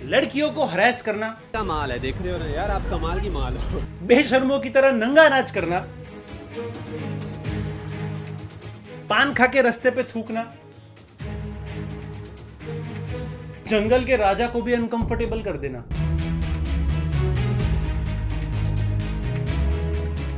लड़कियों को हरास करना कमाल है, देख रहे हो ना यार, आप कमाल की माल हो। बेशर्मों की तरह नंगा नाच करना, पान खा के रास्ते पे थूकना, जंगल के राजा को भी अनकंफर्टेबल कर देना।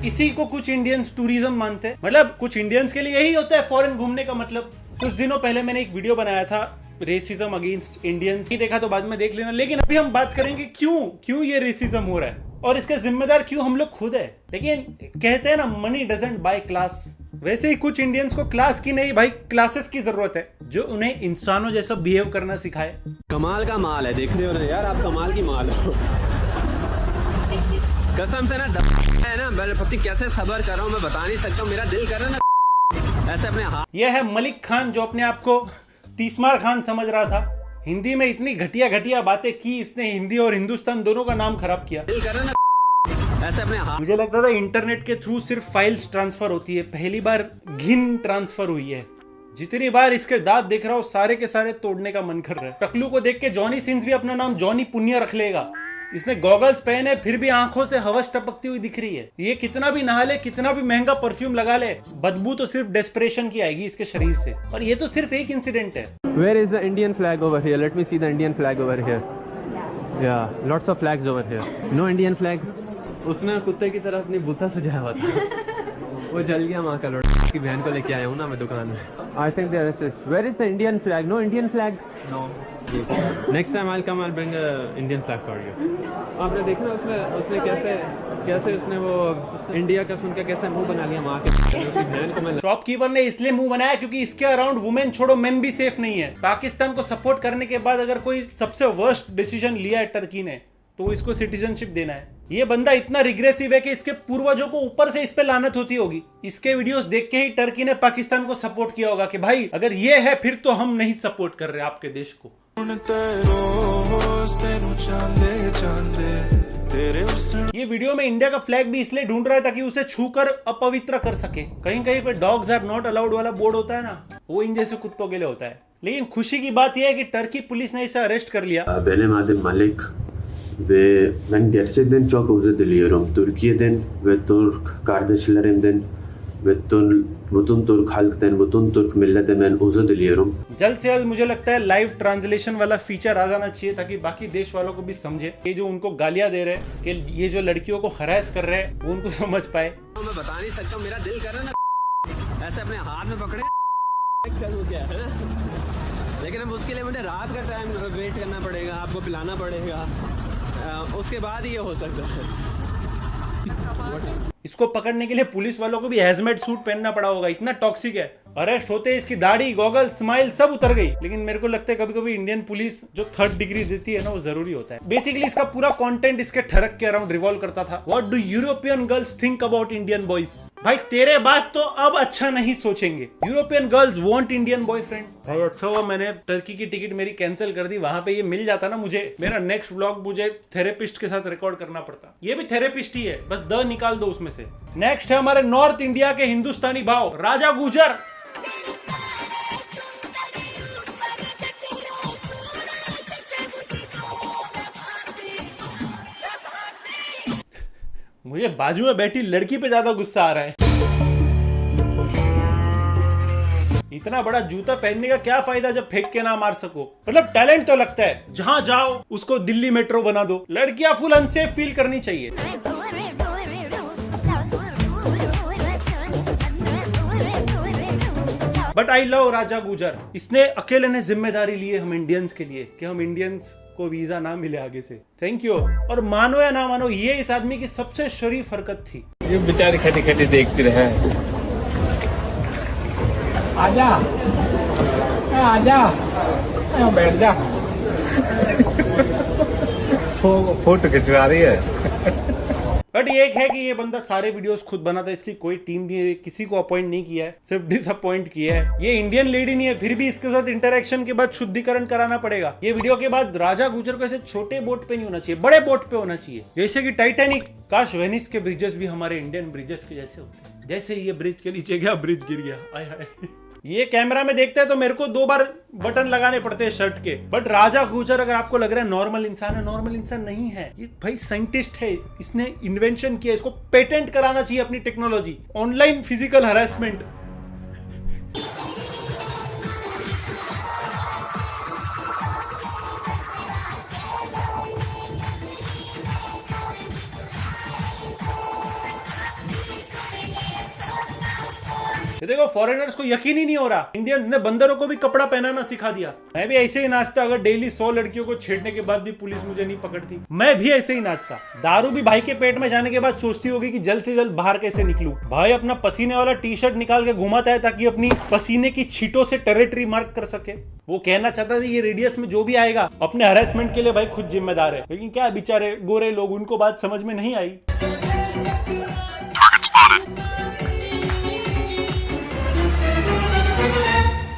इसी को कुछ इंडियंस टूरिज्म मानते हैं। मतलब कुछ इंडियंस के लिए यही होता है फॉरेन घूमने का मतलब। कुछ दिनों पहले मैंने एक वीडियो बनाया था रेसिज्म अगेंस्ट इंडियंस, ही देखा तो बाद में देख लेना। लेकिन अभी हम बात करेंगे क्यों ये रेसिज्म हो रहा है और इसके जिम्मेदार क्यों हम लोग खुद है। लेकिन कहते हैं ना, मनी डजंट बाय क्लास। वैसे ही कुछ इंडियंस को क्लास की नहीं भाई, क्लासेस की जरूरत है जो उन्हें इंसानों जैसा बिहेव करना सिखाए। कमाल का माल है, देख रहे हो ना यार, आप कमाल की माल हो। कसम से ना है ना, मैं पति कैसे सबर कर रहा हूँ मैं बता नहीं सकता हूँ। मेरा दिल कर रहा है ना ऐसे अपने हाथ। यह है मलिक खान जो अपने आप को तीसमार खान समझ रहा था। हिंदी में इतनी घटिया घटिया बातें की इसने, हिंदी और हिंदुस्तान दोनों का नाम खराब किया। दिल कर रहा है ना ऐसे अपने हाथ। मुझे लगता था इंटरनेट के थ्रू सिर्फ फाइल्स ट्रांसफर होती है, पहली बार घिन ट्रांसफर हुई है। जितनी बार इसके दांत देख रहा हूँ सारे के सारे तोड़ने का मन कर रहा है। टकलू को देख के जॉनी सिंस भी अपना नाम जॉनी पुण्य रख लेगा। इसने गॉगल्स पहने फिर भी आंखों से हवस टपकती हुई दिख रही है। ये कितना भी नहा ले, कितना भी महंगा परफ्यूम लगा ले, बदबू तो सिर्फ डेस्परेशन की आएगी इसके शरीर से। और ये तो सिर्फ एक इंसिडेंट है। Where is the Indian flag over here? Let me see the Indian flag over here. Yeah, lots of flags over here. No Indian flag. उसने कुत्ते की तरह अपनी बूथा सजाया हुआ था। वो जल गया माँ का लोड़ा की बहन को लेके आया हूँ ना मैं दुकान में। I think there is this. Where is the Indian flag? No Indian flag. No. Next time I'll come. I'll bring a Indian flag for you. आपने देखा उसने कैसे उसने वो इंडिया का सुन के कैसे मुंह बना लिया माँ के बहन को। मैं शॉपकीपर ने इसलिए मुंह बनाया क्योंकि इसके अराउंड वुमेन छोड़ो मेन भी सेफ नहीं है। पाकिस्तान को सपोर्ट करने के बाद अगर कोई सबसे वर्स्ट डिसीजन लिया है टर्की ने तो इसको सिटीजनशिप देना है। ये बंदा इतना रिग्रेसिव है कि इसके पूर्वजों को ऊपर से इस पे लानत होती होगी। इसके वीडियोस देख के ही टर्की ने पाकिस्तान को सपोर्ट किया होगा कि भाई अगर ये है फिर तो हम नहीं सपोर्ट कर रहे आपके देश को। ये वीडियो में इंडिया का फ्लैग भी इसलिए ढूंढ रहा है ताकि उसे छूकर अपवित्र कर सके। कहीं कहीं पे डॉग्स आर नॉट अलाउड वाला बोर्ड होता है ना, वो इन जैसे कुत्तों के लिए होता है। लेकिन खुशी की बात यह है कि टर्की पुलिस ने इसे अरेस्ट कर लिया। Benim adım Malik ve ben gerçekten çok özür diliyorum. Türkiye'den ve Türk kardeşlerimden ve bütün Türk halktan, bütün Türk milletten ben özür diliyorum. जल्द से जल्द मुझे लगता है लाइव ट्रांसलेशन वाला फीचर आ जाना चाहिए ताकि बाकी देश वालों को भी समझे कि जो उनको गालियां दे रहे हैं, कि ये जो लड़कियों को हरास कर रहे हैं, वो उनको समझ पाए। मैं बता नहीं सकता हूँ। मेरा दिल कर रहा है ना ऐसे अपने हाथ में पकड़े क्या है। लेकिन अब उसके लिए मुझे रात का टाइम वेट करना पड़ेगा, आपको पिलाना पड़ेगा, उसके बाद ही ये हो सकता है। इसको पकड़ने के लिए पुलिस वालों को भी हैजमेट सूट पहनना पड़ा होगा, इतना टॉक्सिक है। अरेस्ट होते इसकी दाढ़ी, गॉगल, स्माइल सब उतर गई। लेकिन मेरे को लगता है कभी कभी इंडियन पुलिस जो 3rd डिग्री देती है ना, वो जरूरी होता है। बेसिकली इसका पूरा कंटेंट इसके ठरक के अराउंड रिवॉल्व करता था। What do European girls think about Indian boys? भाई तेरे बाद तो अब अच्छा नहीं सोचेंगे। European girls want Indian boyfriend. भाई अच्छा हुआ मैंने टर्की की टिकट मेरी कैंसिल कर दी, वहां पे ये मिल जाता ना मुझे, मेरा नेक्स्ट व्लॉग मुझे थेरेपिस्ट के साथ रिकॉर्ड करना पड़ता। ये भी थेरेपिस्ट ही है, बस द निकाल दो उसमें से। नेक्स्ट है हमारे नॉर्थ इंडिया के हिंदुस्तानी भाव राजा गुजर। मुझे बाजू में बैठी लड़की पे ज्यादा गुस्सा आ रहा है। इतना बड़ा जूता पहनने का क्या फायदा जब फेंक के ना मार सको। मतलब टैलेंट तो लगता है, जहां जाओ उसको दिल्ली मेट्रो बना दो। लड़कियां फुल अनसेफ फील करनी चाहिए। बट आई लव राजा गुजर। इसने अकेले ने जिम्मेदारी ली है हम इंडियंस के लिए कि हम इंडियंस को वीजा ना मिले आगे से। Thank you. और मानो या ना मानो, ये इस आदमी की सबसे शरीफ हरकत थी। ये बेचारे खटी खटी देखते रहे। आजा आजा बैठ जा। फोटो खिंचवा रही है। बट ये एक है कि ये बंदा सारे वीडियोस खुद बनाता है, इसकी कोई टीम नहीं है, किसी को अपॉइंट नहीं किया है, सिर्फ डिसअपॉइंट किया है। ये इंडियन लेडी नहीं है, फिर भी इसके साथ इंटरेक्शन के बाद शुद्धिकरण कराना पड़ेगा। ये वीडियो के बाद राजा गुजर को ऐसे छोटे बोट पे नहीं होना चाहिए, बड़े बोट पे होना चाहिए, जैसे कि टाइटैनिक। काश वेनिस के ब्रिजेस भी हमारे इंडियन ब्रिजेस के जैसे होते हैं। जैसे ये ब्रिज के नीचे गया, ब्रिज गिर गया। आय हाय। ये कैमरा में देखते हैं तो मेरे को 2 बार बटन लगाने पड़ते हैं शर्ट के। बट राजा गुजर अगर आपको लग रहा है नॉर्मल इंसान है, नॉर्मल इंसान नहीं है। ये भाई साइंटिस्ट है, इसने इन्वेंशन किया, इसको पेटेंट कराना चाहिए अपनी टेक्नोलॉजी। Online physical harassment. ये देखो फॉरेनर्स को यकीन ही नहीं हो रहा, इंडियंस ने बंदरों को भी कपड़ा पहनाना सिखा दिया। मैं भी ऐसे ही नाचता अगर डेली 100 लड़कियों को छेड़ने के बाद भी पुलिस मुझे नहीं पकड़ती। मैं भी ऐसे ही नाचता। दारू भी भाई के पेट में जाने के बाद सोचती होगी कि जल्द से जल्द बाहर कैसे निकलूं। भाई अपना पसीने वाला टी शर्ट निकाल के घुमाता है ताकि अपनी पसीने की छींटों से टेरिटरी मार्क कर सके। वो कहना चाहता था ये रेडियस में जो भी आएगा अपने हरासमेंट के लिए भाई खुद जिम्मेदार है। लेकिन क्या बेचारे गोरे लोग, उनको बात समझ में नहीं आई।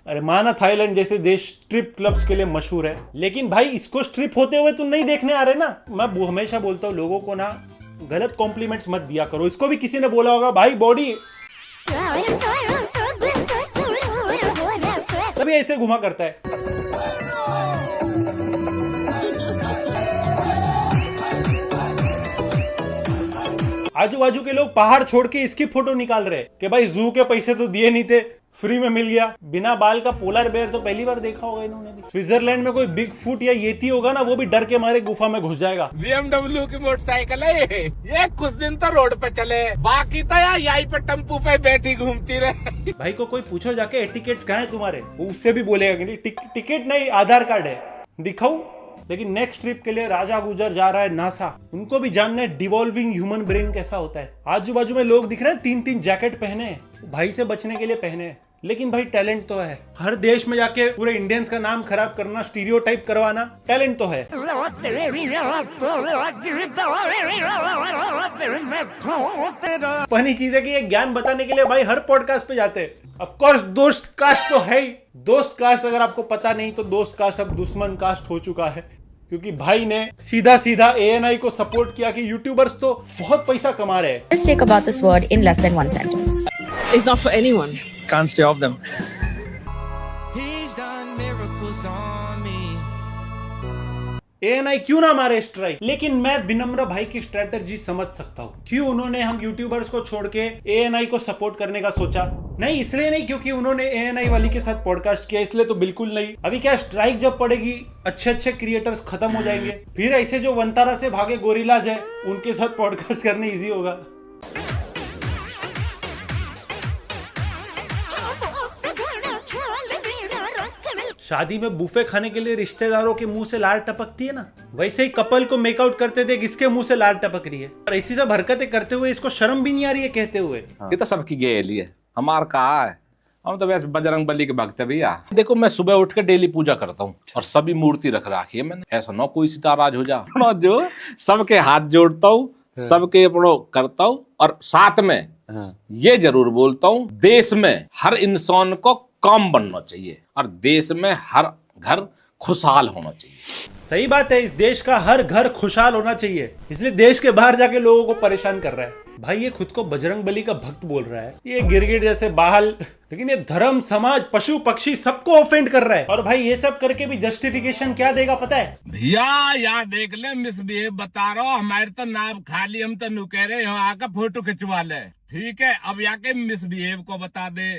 अरे माना थाईलैंड जैसे देश स्ट्रिप क्लब्स के लिए मशहूर है, लेकिन भाई इसको स्ट्रिप होते हुए तो नहीं देखने आ रहे ना। मैं हमेशा बोलता हूँ लोगों को ना गलत कॉम्प्लीमेंट्स मत दिया करो। इसको भी किसी ने बोला होगा भाई बॉडी, तभी ऐसे घुमा करता है। आजू बाजू के लोग पहाड़ छोड़ के इसकी फोटो निकाल रहे कि भाई जू के पैसे तो दिए नहीं थे, फ्री में मिल गया। बिना बाल का पोलर बेयर तो पहली बार देखा होगा इन्होंने भी। स्विट्जरलैंड में कोई बिग फुट या येती होगा ना, वो भी डर के मारे गुफा में घुस जाएगा। BMW की मोटरसाइकिल है ये कुछ दिन तो रोड पे चले, बाकी तो यार यहीं पे टेम्पू पे बैठी घूमती रहे। भाई को कोई पूछो जाके टिकट्स कहाँ है तुम्हारे, वो उस पे भी बोलेगा कि टिकट नहीं आधार कार्ड है, दिखाऊं। लेकिन नेक्स्ट ट्रिप के लिए राजा गुजर जा रहा है नासा। उनको भी जानना है डिवॉल्विंग ह्यूमन ब्रेन कैसा होता है। आजू बाजू में लोग दिख रहे हैं 3-3 जैकेट पहने हैं, भाई से बचने के लिए पहने हैं। लेकिन भाई टैलेंट तो है। हर देश में जाके पूरे इंडियंस का नाम खराब करना, स्टीरियोटाइप करवाना, टैलेंट तो है। फनी चीज है कि ये ज्ञान बताने के लिए भाई हर पॉडकास्ट पे जाते हैं। ऑफ कोर्स दोस्त कास्ट तो है ही। दोस्त कास्ट अगर आपको पता नहीं तो दोस्त कास्ट अब दुश्मन कास्ट हो चुका है, क्योंकि भाई ने सीधा सीधा ANI को सपोर्ट किया कि यूट्यूबर्स तो बहुत पैसा कमा रहे हैं। Let's take about this word in less than one sentence. It's not for anyone. Can't stay off them. He's done miracles on me. ANI क्यों ना मारे स्ट्राइक, लेकिन मैं विनम्र भाई की स्ट्रेटजी समझ सकता हूँ। क्यों उन्होंने हम यूट्यूबर्स को छोड़ के ANI को सपोर्ट करने का सोचा? नहीं इसलिए नहीं क्योंकि उन्होंने ANI वाली के साथ पॉडकास्ट किया, इसलिए तो बिल्कुल नहीं। अभी क्या स्ट्राइक जब पड़ेगी अच्छे अच्छे क्रिएटर्स खत्म हो जाएंगे, फिर ऐसे जो वंतारा से भागे गोरिल्लाज है उनके साथ पॉडकास्ट करने ईजी होगा। शादी में बुफे खाने के लिए रिश्तेदारों के मुंह से लार टपकती है ना, वैसे ही कपल को मेकआउट करते थे किसके मुंह से लार टपक रही है। और ऐसी सब हरकतें करते हुए इसको शर्म भी नहीं आ रही है कहते हुए। ये तो सबकी गेली है, हमार कहा है। हम तो वैसे बजरंग बली के भक्त है भैया। देखो मैं सुबह उठ के डेली पूजा करता हूँ और सभी मूर्ति रख रखी है मैंने। ऐसा ना कोई सिताराज हो जा जो सबके हाथ जोड़ता हूँ, सबके अपनो करता हूँ, और साथ में ये जरूर बोलता हूँ देश में हर इंसान को काम बनना चाहिए और देश में हर घर खुशहाल होना चाहिए। सही बात है, इस देश का हर घर खुशहाल होना चाहिए, इसलिए देश के बाहर जाके लोगों को परेशान कर रहा है। भाई ये खुद को बजरंग बली का भक्त बोल रहा है, ये गिरगिट जैसे बहाल, लेकिन ये धर्म समाज पशु पक्षी सबको ऑफेंड कर रहा है। और भाई ये सब करके भी जस्टिफिकेशन क्या देगा पता है भैया? यार देख ले मिसबिहेव बता रहा हूँ, हमारे तो नाम खाली, हम तो नु कह रहे यहाँ आकर फोटो खिंचवा ले, ठीक है? अब याके मिसबिहेव को बता दे।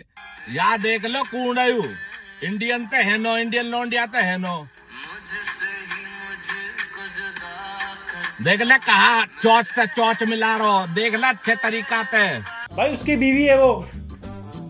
या देख लो कौन आयु इंडियन तो है नो, इंडियन लौंडिया तो है नो। देख ले कहा चौच मिला रहा, देख ले अच्छे तरीका पे। भाई उसकी बीवी है, वो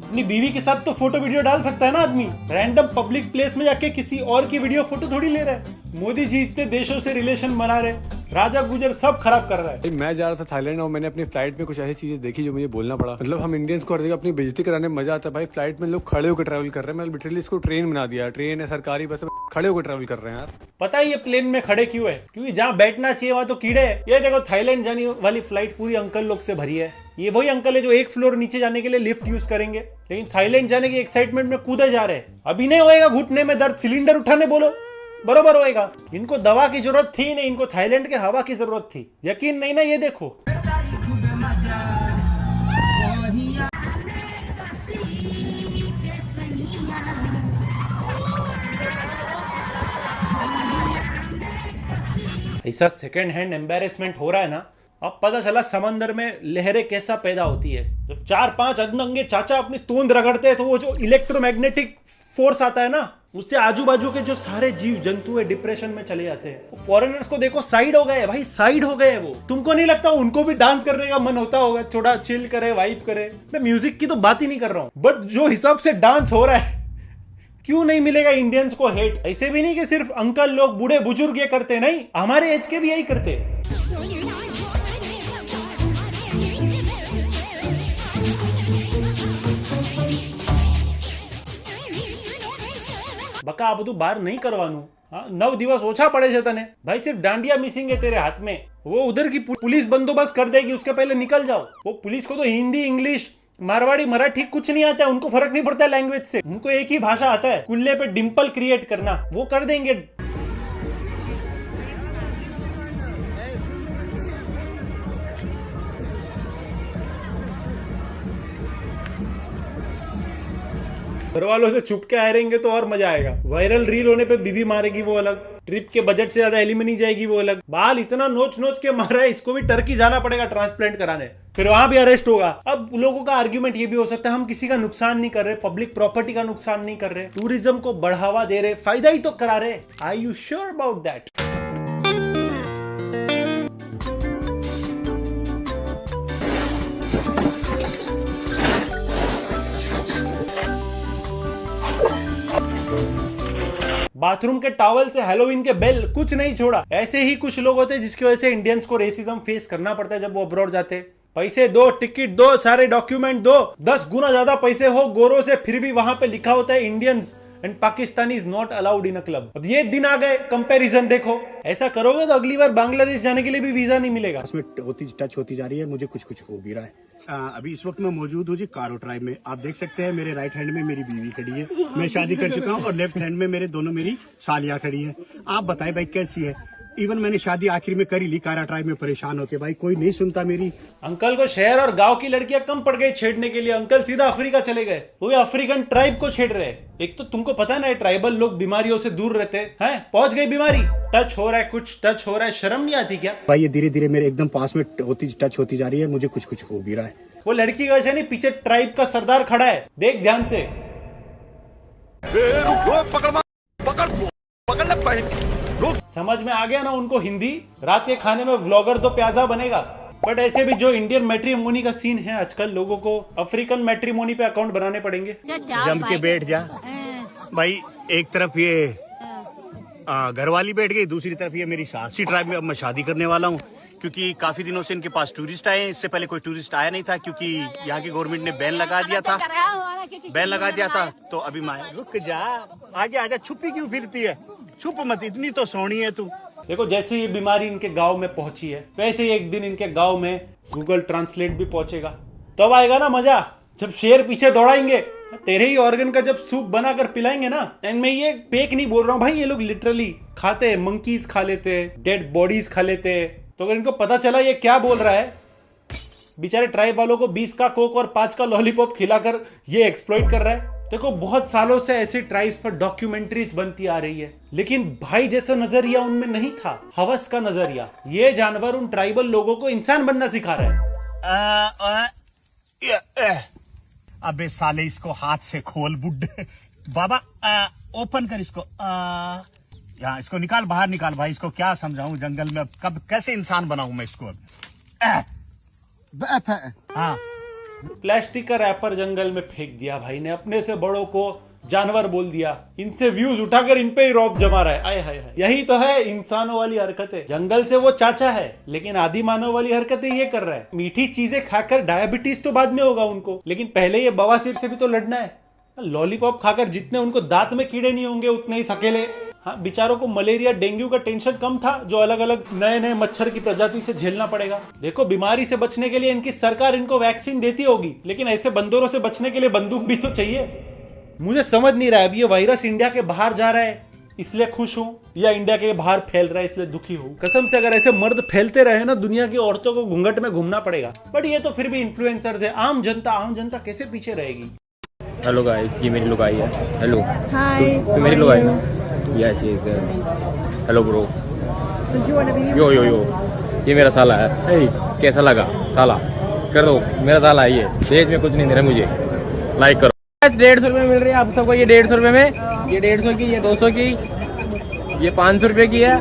अपनी बीवी के साथ तो फोटो वीडियो डाल सकता है ना आदमी। रैंडम पब्लिक प्लेस में जाके किसी और की वीडियो फोटो थोड़ी ले रहा है। मोदी जी इतने देशों से रिलेशन बना रहे, राजा गुजर सब खराब कर रहा है। मैं जा रहा था थाईलैंड और मैंने अपनी फ्लाइट में कुछ ऐसी चीजें देखी जो मुझे बोलना पड़ा। मतलब हम इंडियंस को हर जगह अपनी बेइज्जती कराने में मजा आता है। भाई फ्लाइट में लोग खड़े होकर ट्रैवल कर रहे हैं। मैं लिटरली इसको ट्रेन बना दिया, ट्रेन है सरकारी बस, खड़े होकर ट्रैवल कर रहे हैं यार। पता है ये प्लेन में खड़े क्यों है? क्योंकि जहाँ बैठना चाहिए वहां तो कीड़े है। ये देखो थाईलैंड जाने वाली फ्लाइट पूरी अंकल लोग से भरी है। ये वही अंकल है जो एक फ्लोर नीचे जाने के लिए लिफ्ट यूज करेंगे, लेकिन थाईलैंड जाने की एक्साइटमेंट में कूदे जा रहे हैं। अभी नहीं होएगा घुटने में दर्द, सिलेंडर उठाने बोलो बरोबर होएगा। इनको दवा की जरूरत थी नहीं, इनको थाईलैंड के हवा की जरूरत थी। यकीन नहीं ना, ये देखो ऐसा सेकेंड हैंड एम्बेरसमेंट हो रहा है ना, अब पता चला समंदर में लहरें कैसा पैदा होती है। जब 4-5 अधनंगे चाचा अपनी तोंद रगड़ते हैं तो वो जो इलेक्ट्रोमैग्नेटिक फोर्स आता है ना, उससे आजू बाजू के जो सारे जीव जंतु है डिप्रेशन में चले जाते हैं। फॉरेनर्स को देखो साइड हो गए भाई, साइड हो गए वो। तुमको नहीं लगता उनको भी डांस करने का मन होता होगा, थोड़ा चिल करे, वाइब करे? मैं म्यूजिक की तो बात ही नहीं कर रहा हूँ, बट जो हिसाब से डांस हो रहा है, क्यों नहीं मिलेगा इंडियंस को हेट? ऐसे भी नहीं कि सिर्फ अंकल लोग, बूढ़े बुजुर्ग ये करते, नहीं, हमारे एज के भी यही करते। बका आ બધું બહાર नहीं करवानू, 9 દિવસ ઓછા પડે છે તને ભાई, सिर्फ डांडिया मिसिंग है तेरे हाथ में। वो उधर की पुलिस बंदोबस्त कर देगी, उसके पहले निकल जाओ। वो पुलिस को तो हिंदी, इंग्लिश, मारवाड़ी, मराठी कुछ नहीं आता है, उनको फर्क नहीं पड़ता लैंग्वेज से, उनको एक ही भाषा आता है, कुल्ले पे डिंपल क्रिएट करना, वो कर देंगे। घर वालों से छुप के आए रहेंगे तो और मजा आएगा। वायरल रील होने पे बीवी मारेगी वो अलग, ट्रिप के बजट से ज्यादा एलिमनी जाएगी वो अलग। बाल इतना नोच नोच के मार रहा है, इसको भी टर्की जाना पड़ेगा ट्रांसप्लांट कराने, फिर वहां भी अरेस्ट होगा। अब लोगों का आर्ग्यूमेंट ये भी हो सकता है हम किसी का नुकसान नहीं कर रहे, पब्लिक प्रॉपर्टी का नुकसान नहीं कर रहे, टूरिज्म को बढ़ावा दे रहे, फायदा ही तो करा रहे। Are you sure about that? Bathroom के टॉवल से हैलोवीन के बेल कुछ नहीं छोड़ा। ऐसे ही कुछ लोग होते हैं जिसकी वजह से इंडियंस को रेसिज्म फेस करना पड़ता है जब वो अब्रॉड जाते हैं। पैसे दो, टिकट दो, सारे डॉक्यूमेंट दो, 10 गुना ज्यादा पैसे हो गोरों से, फिर भी वहां पे लिखा होता है Indians and Pakistani is not allowed in a club. अब ये दिन आ गए, कंपैरिजन देखो। ऐसा करोगे तो अगली बार बांग्लादेश जाने के लिए भी वीजा नहीं मिलेगा। उसमें टच होती जा रही है, मुझे कुछ कुछ हो भी रहा है। अभी इस वक्त मैं मौजूद हूँ जी कारो ट्राइब में। आप देख सकते हैं मेरे राइट हैंड में मेरी बीवी खड़ी है, मैं शादी कर चुका हूँ, और लेफ्ट हैंड में मेरी सालियाँ खड़ी हैं। आप बताएं भाई कैसी है? इवन मैंने शादी आखिर में कर ही ली कारा ट्राइब में, परेशान होके भाई, कोई नहीं सुनता मेरी। अंकल को शहर और गांव की लड़कियां कम पड़ गई छेड़ने के लिए, अंकल सीधा अफ्रीका चले गए, वो अफ्रीकन ट्राइब को छेड़ रहे। एक तो तुमको पता है ना ट्राइबल लोग बीमारियों से दूर रहते हैं, पहुंच गई बीमारी, टच हो रहा है, कुछ टच हो रहा है, शर्म नहीं आती क्या भाई? ये धीरे धीरे मेरे एकदम पास में टच होती जा रही है, मुझे कुछ कुछ हो भी रहा है। वो लड़की की वजह नहीं, पीछे ट्राइब का सरदार खड़ा है, देख ध्यान से। समझ में आ गया ना उनको हिंदी? रात के खाने में व्लॉगर तो प्याजा बनेगा। बट ऐसे भी जो इंडियन मैट्रिमोनी का सीन है आजकल, लोगों को अफ्रीकन मैट्रिमोनी पे अकाउंट बनाने पड़ेंगे। जम के बैठ जा भाई। एक तरफ ये घरवाली बैठ गई, दूसरी तरफ ये मेरी सासी ट्राइब में अब मैं शादी करने वाला हूँ, क्योंकि काफी दिनों से इनके पास टूरिस्ट आए हैं। इससे पहले कोई टूरिस्ट आया नहीं था, क्योंकि यहाँ की गवर्नमेंट ने बैन लगा दिया था। तो अभी मैं रुक जा, आगे आजा, छुपी क्यों फिरती है? छुप मत, इतनी तो सोनी है तू। देखो जैसे ये बीमारी इनके गांव में पहुंची है, वैसे ही एक दिन इनके गांव में गूगल ट्रांसलेट भी पहुंचेगा। तब आएगा ना मजा, जब शेर पीछे दौड़ाएंगे, तेरे ही ऑर्गन का जब सूप बनाकर पिलाएंगे ना। एंड मैं ये फेक नहीं बोल रहा हूँ भाई, ये लोग लिटरली खाते हैं, मंकीज खा लेते हैं, डेड बॉडीज खा लेते हैं। तो अगर इनको पता चला ये क्या बोल रहा है, बेचारे ट्राइब वालों को 20 का कोक और 5 का लॉलीपॉप खिलाकर ये एक्सप्लॉइट कर रहा है। देखो बहुत सालों से ऐसे ट्राइब्स पर डॉक्यूमेंट्रीज बनती आ रही है, लेकिन भाई जैसा नजरिया उनमें नहीं था, हवस का नजरिया। ये जानवर उन ट्राइबल लोगों को इंसान बनना सिखा रहा है। अबे साले इसको हाथ से खोल बुड्ढे बाबा, ओपन कर इसको, यहाँ इसको निकाल, बाहर निकाल भाई। इसको क्या समझाऊं जंगल में, अब कब कैसे इंसान बनाऊं मैं इसको? हाँ, प्लास्टिक का रैपर जंगल में फेंक दिया भाई ने, अपने से बड़ों को जानवर बोल दिया, इनसे व्यूज उठाकर इन पे ही रौब जमा रहा है। आए हाय हाय, यही तो है इंसानों वाली हरकतें। जंगल से वो चाचा है, लेकिन आदि मानव वाली हरकतें ये कर रहा है। मीठी चीजें खाकर डायबिटीज तो बाद में होगा उनको, लेकिन पहले ये बवासीर से भी तो लड़ना है। लॉलीपॉप खाकर जितने उनको दांत में कीड़े नहीं होंगे, उतने ही सकेले। हाँ, बेचारों को मलेरिया डेंगू का टेंशन कम था, जो अलग अलग नए नए मच्छर की प्रजाति से झेलना पड़ेगा। देखो बीमारी से बचने के लिए इनकी सरकार इनको वैक्सीन देती होगी, लेकिन ऐसे बंदरों से बचने के लिए बंदूक भी तो चाहिए। मुझे समझ नहीं रहा है, अभी ये वायरस इंडिया के बाहर जा रहा है इसलिए खुश हूं, या इंडिया के बाहर फैल रहा है इसलिए दुखी हूं। कसम से अगर ऐसे मर्द फैलते रहे ना, दुनिया की औरतों को घूंघट में घूमना पड़ेगा। बट ये तो फिर भी इन्फ्लुएंसर्स है, आम जनता कैसे पीछे रहेगी? हेलो गाइस, ये मेरी लुगाई है। हेलो हाय, तो मेरी लुगाई ना, यस यस, हेलो ब्रो। यो यो यो, ये मेरा साला है। कैसा लगा साला? कर दो, मेरा साला है ये। देश में कुछ नहीं दे रहा मुझे, लाइक करो। 150 रुपए मिल रही है आप सबको, ये 150 रुपए में, ये 150 की, ये 200 की, ये 500 रुपए की है,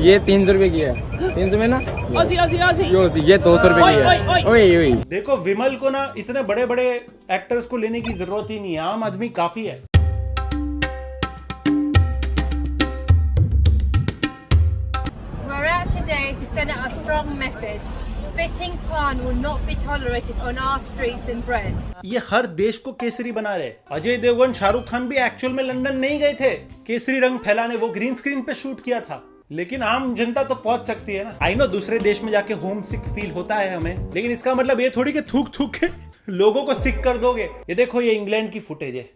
ये 300 रुपए की है। 300 में ना, ये 200 रुपए की है। ओए ओए, देखो विमल को ना इतने बड़े बड़े एक्टर्स को लेने की जरूरत ही नहीं है, आम आदमी काफी है। We're out today to send out a strong message. Spitting Khan will not be tolerated on our streets in Britain. ये हर देश को केसरी बना रहे। अजय देवगन, शाहरुख खान भी एक्चुअल में लंदन नहीं गए थे केसरी रंग फैलाने, वो ग्रीन स्क्रीन पे शूट किया था। लेकिन आम जनता तो पहुंच सकती है ना। आई नो दूसरे देश में जाके होम सिक फील होता है हमें, लेकिन इसका मतलब ये थोड़ी कि थूक थूक के लोगों को सिक कर दोगे। ये देखो, ये इंग्लैंड की फुटेज है।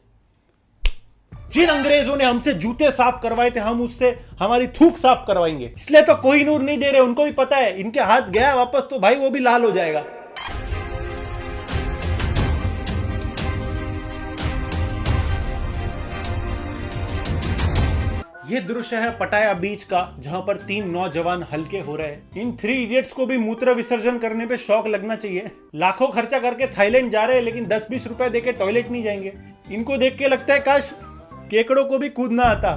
जिन अंग्रेजों ने हमसे जूते साफ करवाए थे, हम उससे हमारी थूक साफ करवाएंगे। इसलिए तो कोहिनूर नहीं दे रहे, उनको भी पता है इनके हाथ गया वापस तो भाई वो भी लाल हो जाएगा। ये दृश्य है पटाया बीच का, जहां पर 3 नौजवान हल्के हो रहे हैं। इन 3 इडियट्स को भी मूत्र विसर्जन करने पे शौक लगना चाहिए। लाखों खर्चा करके थाईलैंड जा रहे हैं, लेकिन 10-20 रुपए देके टॉयलेट नहीं जाएंगे। इनको देख के लगता है काश केकड़ों को भी कूदना आता।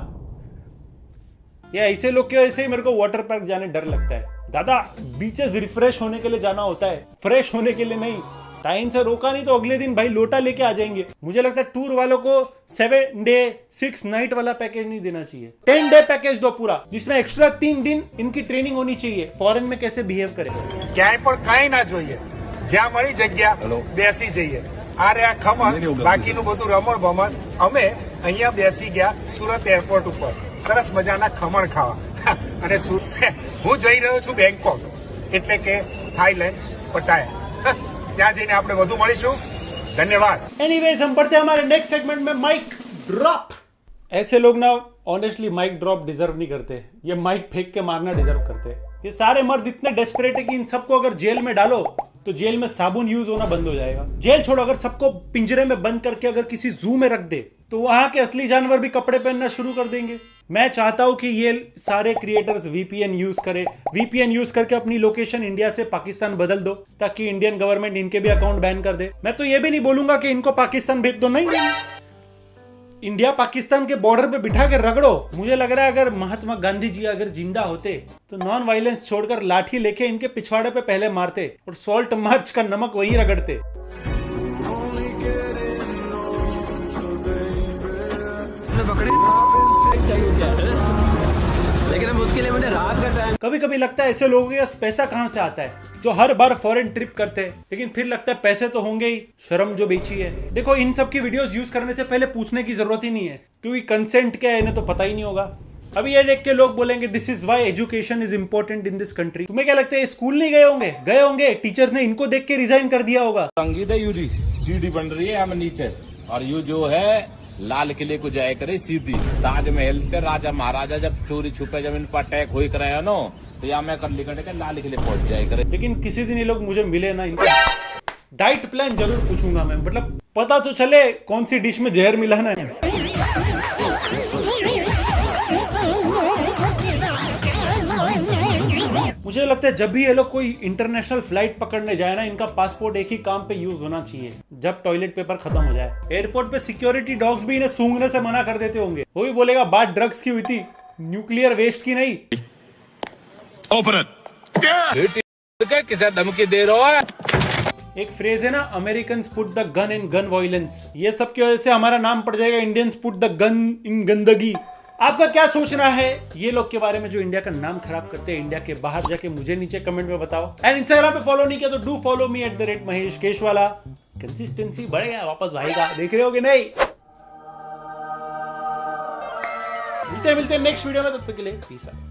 या ऐसे लोग के ऐसे ही मेरे को वाटर पार्क जाने डर लगता है। दादा, बीचेस रिफ्रेश होने के लिए जाना होता है, फ्रेश होने के लिए नहीं। टाइम से रोका नहीं तो अगले दिन भाई लोटा लेके आ जाएंगे। मुझे लगता है टूर वालों को 7 डे 6 नाइट वाला पैकेज नहीं देना चाहिए, 10 डे पैकेज दो पूरा, जिसमें एक्स्ट्रा 3 दिन इनकी ट्रेनिंग होनी चाहिए फॉरेन में कैसे बिहेव करे। ક્યાંય પણ કાંઈ ના જોઈએ, જ્યાં મળી જગ્યા બેસી જઈએ। આ રહ્યા ખમણ, બાકીનું બધું રમણ ભમણ। અમે અહીંયા બેસી ગયા સુરત એરપોર્ટ ઉપર સરસ મજાના ખમણ ખાવા। અને હું જઈ રહ્યો છું બેંકોક, એટલે કે થાઈલેન્ડ પટાયા। ત્યાં જઈને આપણે વધુ મળીશું। ધન્યવાદ। एनीवेज, हम बढ़ते हैं हमारे नेक्स्ट सेगमेंट में, माइक ड्रॉप। ऐसे लोग ना ऑनेस्टली माइक ड्रॉप डिजर्व नहीं करते, ये माइक फेंक के मारना डिजर्व करते हैं। ये सारे मर्द इतने डेस्परेट है कि इन सबको अगर जेल में डालो तो जेल में साबुन यूज होना बंद हो जाएगा। जेल छोड़ो, अगर सबको पिंजरे में बंद करके अगर किसी जू में रख दे तो वहां के असली जानवर भी कपड़े पहनना शुरू कर देंगे। मैं चाहता हूं कि ये सारे क्रिएटर्स VPN यूज करें, VPN यूज करके अपनी लोकेशन इंडिया से पाकिस्तान बदल दो, ताकि इंडियन गवर्नमेंट इनके भी अकाउंट बैन कर दे। मैं तो ये भी नहीं बोलूंगा कि इनको पाकिस्तान भेज दो, नहीं, इंडिया पाकिस्तान के बॉर्डर पे बिठा के रगड़ो। मुझे लग रहा है अगर महात्मा गांधी जी अगर जिंदा होते तो नॉन वायलेंस छोड़कर लाठी लेके इनके पिछवाड़े पे पहले मारते और सॉल्ट मार्च का नमक वहीं रगड़ते। लेकिन अब उसके लिए मैंने रात का टाइम। कभी कभी लगता है ऐसे लोगों के पास पैसा कहां से आता है जो हर बार फॉरेन ट्रिप करते हैं, लेकिन फिर लगता है पैसे तो होंगे ही, शर्म जो बेची है। देखो, इन सब की वीडियोस यूज करने से पहले पूछने की जरूरत ही नहीं है, क्योंकि कंसेंट क्या है इन्हें तो पता ही नहीं होगा। अभी ये देख के लोग बोलेंगे this is why education is important in this country. तुम्हें क्या लगता है स्कूल नहीं गए होंगे? गए होंगे, टीचर्स ने इनको देख के रिजाइन कर दिया होगा। यूरी सीढ़ी बन रही है हम नीचे, और यू जो है लाल किले को जाए करे सीधी। ताजमहल के राजा महाराजा जब चोरी छुपे, जब इन पर अटैक हो कराया नो, तो यहाँ मैं कर लिखा के लाल किले पहुंच जाए करे। लेकिन किसी दिन ये लोग मुझे मिले ना, इनका डाइट प्लान जरूर पूछूंगा मैं, मतलब पता तो चले कौन सी डिश में जहर मिलाना है। मुझे लगता है जब भी ये लोग कोई इंटरनेशनल फ्लाइट पकड़ने जाए ना, इनका पासपोर्ट एक ही काम पे यूज होना चाहिए, जब टॉयलेट पेपर खत्म हो जाए। एयरपोर्ट पे सिक्योरिटी डॉग्स भी इन्हें सूंघने से मना कर देते होंगे। वो भी बोलेगा बात ड्रग्स की हुई थी, न्यूक्लियर वेस्ट की नहीं। किसे धमकी दे रहा है? एक फ्रेज है ना, American put the gun in gun violence. ये सब की वजह से हमारा नाम पड़ जाएगा इंडियंस पुट द गन इन गंदगी। आपका क्या सोचना है ये लोग के बारे में जो इंडिया का नाम खराब करते हैं? इंडिया के बाहर जाके मुझे नीचे कमेंट में बताओ। एंड इंस्टाग्राम पे फॉलो नहीं किया तो do follow me @Mahesh Keshwala. Consistency बढ़ेगा वापस भाई का, देख रहे हो कि नहीं? मिलते हैं नेक्स्ट वीडियो में, तब तक के लिए पीस आउट।